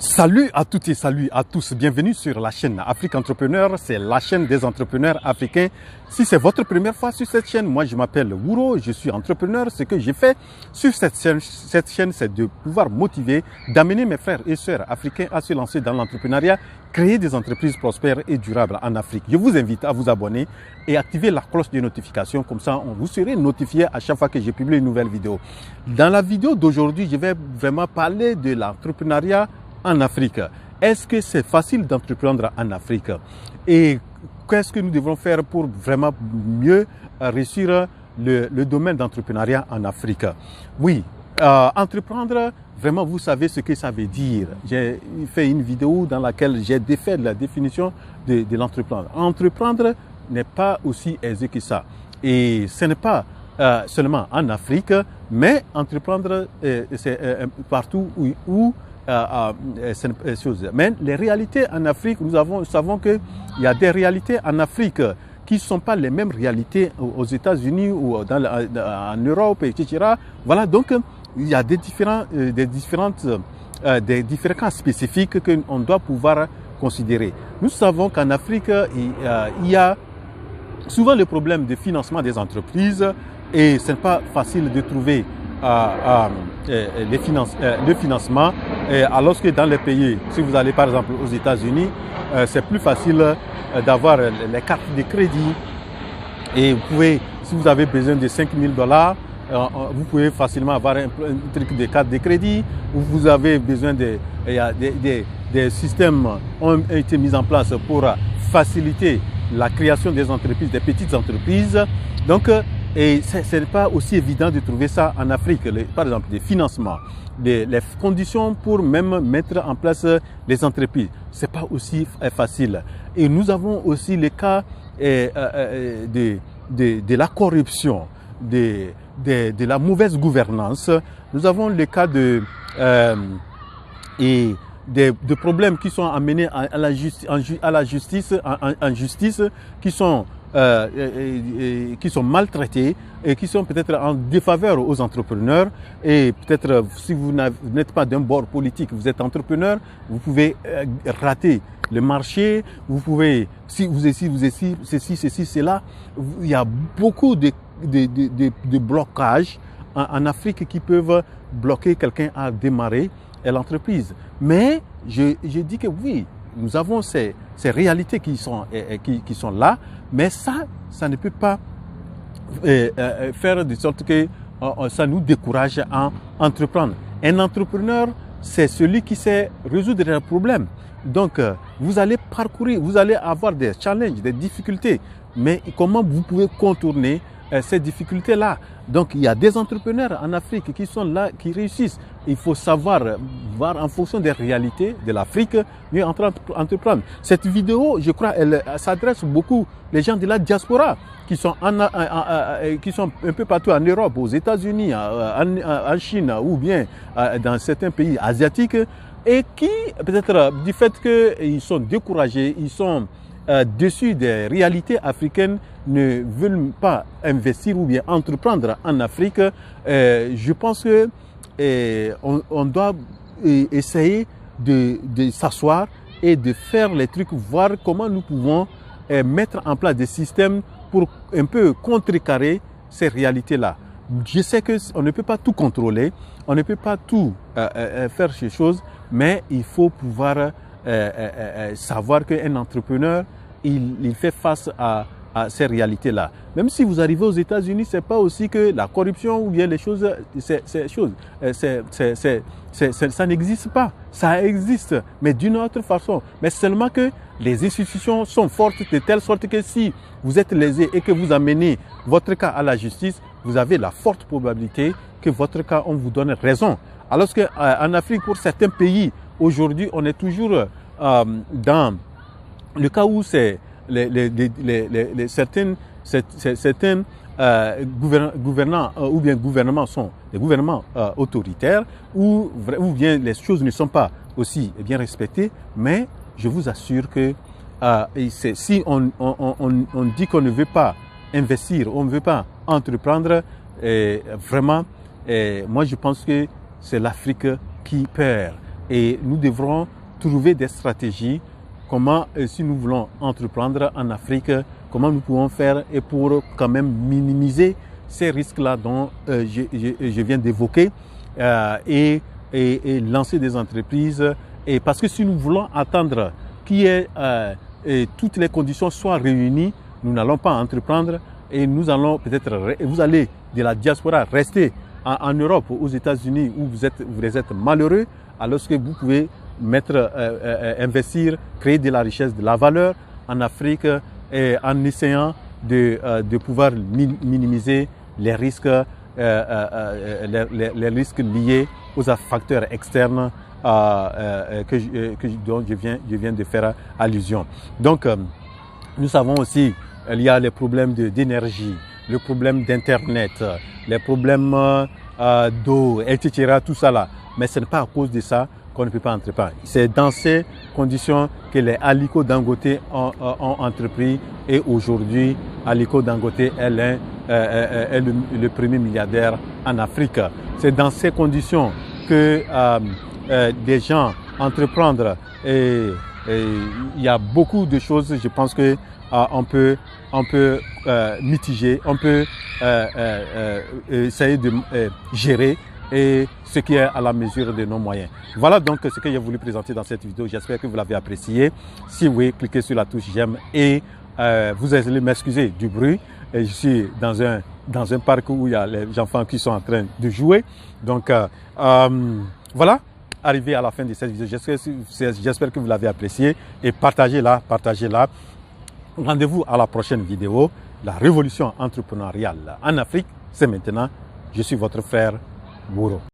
Salut à toutes et salut à tous. Bienvenue sur la chaîne Afrique Entrepreneur. C'est la chaîne des entrepreneurs africains. Si c'est votre première fois sur cette chaîne, moi je m'appelle Wouro, je suis entrepreneur. Ce que j'ai fait sur cette chaîne, c'est de pouvoir motiver, d'amener mes frères et sœurs africains à se lancer dans l'entrepreneuriat, créer des entreprises prospères et durables en Afrique. Je vous invite à vous abonner et activer la cloche de notification. Comme ça, on vous serez notifié à chaque fois que j'ai publié une nouvelle vidéo. Dans la vidéo d'aujourd'hui, je vais vraiment parler de l'entrepreneuriat en Afrique. Est-ce que c'est facile d'entreprendre en Afrique? Et qu'est-ce que nous devons faire pour vraiment mieux réussir le domaine d'entrepreneuriat en Afrique? Oui, entreprendre, vraiment vous savez ce que ça veut dire. J'ai fait une vidéo dans laquelle j'ai défait la définition de l'entreprendre. Entreprendre n'est pas aussi aisé que ça. Et ce n'est pas seulement en Afrique, mais entreprendre c'est partout où mais les réalités en Afrique, nous savons qu'il y a des réalités en Afrique qui ne sont pas les mêmes réalités aux États-Unis ou en Europe, etc. Voilà, donc il y a des différents cas spécifiques qu'on doit pouvoir considérer. Nous savons qu'en Afrique, il y a souvent le problème de financement des entreprises et ce n'est pas facile de trouver le financement, alors que dans les pays, si vous allez par exemple aux États-Unis, c'est plus facile d'avoir les cartes de crédit et vous pouvez, si vous avez besoin de $5 000, vous pouvez facilement avoir un truc de carte de crédit. Vous avez besoin des systèmes ont été mis en place pour faciliter la création des entreprises, des petites entreprises. Donc, et ce n'est pas aussi évident de trouver ça en Afrique. Par exemple, des financements, les conditions pour même mettre en place les entreprises. Ce n'est pas aussi facile. Et nous avons aussi le cas de la corruption, de la mauvaise gouvernance. Nous avons le cas de problèmes qui sont amenés à la justice, qui sont maltraités et qui sont peut-être en défaveur aux entrepreneurs. Et peut-être si vous n'êtes pas d'un bord politique, vous êtes entrepreneur, vous pouvez rater le marché, vous pouvez, si vous ceci, cela. Il y a beaucoup de blocages en Afrique qui peuvent bloquer quelqu'un à démarrer l'entreprise. Mais je dis que oui, nous avons ces réalités qui sont là, mais ça ne peut pas faire de sorte que ça nous décourage à entreprendre. Un entrepreneur, c'est celui qui sait résoudre les problèmes. Donc, vous allez avoir des challenges, des difficultés, mais comment vous pouvez contourner ces difficultés-là? Donc, il y a des entrepreneurs en Afrique qui sont là, qui réussissent. Il faut savoir voir en fonction des réalités de l'Afrique, mieux entreprendre. Cette vidéo, je crois, elle s'adresse beaucoup aux gens de la diaspora qui sont un peu partout en Europe, aux États-Unis, en Chine ou bien dans certains pays asiatiques et qui, peut-être du fait qu'ils sont découragés, ils sont déçus des réalités africaines, ne veulent pas investir ou bien entreprendre en Afrique. Je pense que on doit essayer de s'asseoir et de faire les trucs, voir comment nous pouvons mettre en place des systèmes pour un peu contrecarrer ces réalités-là. Je sais qu'on ne peut pas tout contrôler, on ne peut pas tout faire ces choses, mais il faut pouvoir savoir qu'un entrepreneur, il fait face à ces réalités-là. Même si vous arrivez aux États-Unis, c'est pas aussi que la corruption ou bien les choses, ça n'existe pas. Ça existe, mais d'une autre façon. Mais seulement que les institutions sont fortes de telle sorte que si vous êtes lésé et que vous amenez votre cas à la justice, vous avez la forte probabilité que votre cas, on vous donne raison. Alors qu'en Afrique, pour certains pays, aujourd'hui, on est toujours dans le cas où c'est certains gouvernants ou bien gouvernements sont des gouvernements autoritaires ou bien les choses ne sont pas aussi bien respectées, mais je vous assure que si on dit qu'on ne veut pas investir, on ne veut pas entreprendre, vraiment, moi je pense que c'est l'Afrique qui perd. Et nous devrons trouver des stratégies. Comment, si nous voulons entreprendre en Afrique, comment nous pouvons faire et pour quand même minimiser ces risques-là dont je viens d'évoquer et lancer des entreprises. Et parce que si nous voulons attendre toutes les conditions soient réunies, nous n'allons pas entreprendre et nous allons peut-être, vous allez de la diaspora rester en Europe, aux États-Unis où vous êtes malheureux, alors que vous pouvez investir, créer de la richesse, de la valeur en Afrique en essayant de pouvoir minimiser les risques, les risques liés aux facteurs externes dont je viens de faire allusion. Donc, nous savons aussi il y a les problèmes d'énergie, le problème d'Internet, les problèmes d'eau, etc. Tout ça là. Mais ce n'est pas à cause de ça qu'on ne peut pas entreprendre. C'est dans ces conditions que les Aliko Dangote ont entrepris et aujourd'hui, Aliko Dangote est le premier milliardaire en Afrique. C'est dans ces conditions que des gens entreprendre et il y a beaucoup de choses, je pense que on peut mitiger, on peut essayer de gérer et ce qui est à la mesure de nos moyens. Voilà donc ce que j'ai voulu présenter dans cette vidéo. J'espère que vous l'avez apprécié. Si oui, cliquez sur la touche j'aime et vous allez m'excuser du bruit. Et je suis dans un parc où il y a les enfants qui sont en train de jouer. Donc voilà, arrivé à la fin de cette vidéo. J'espère que vous l'avez apprécié et partagez-la. Rendez-vous à la prochaine vidéo. La révolution entrepreneuriale en Afrique, c'est maintenant. Je suis votre frère Bouro.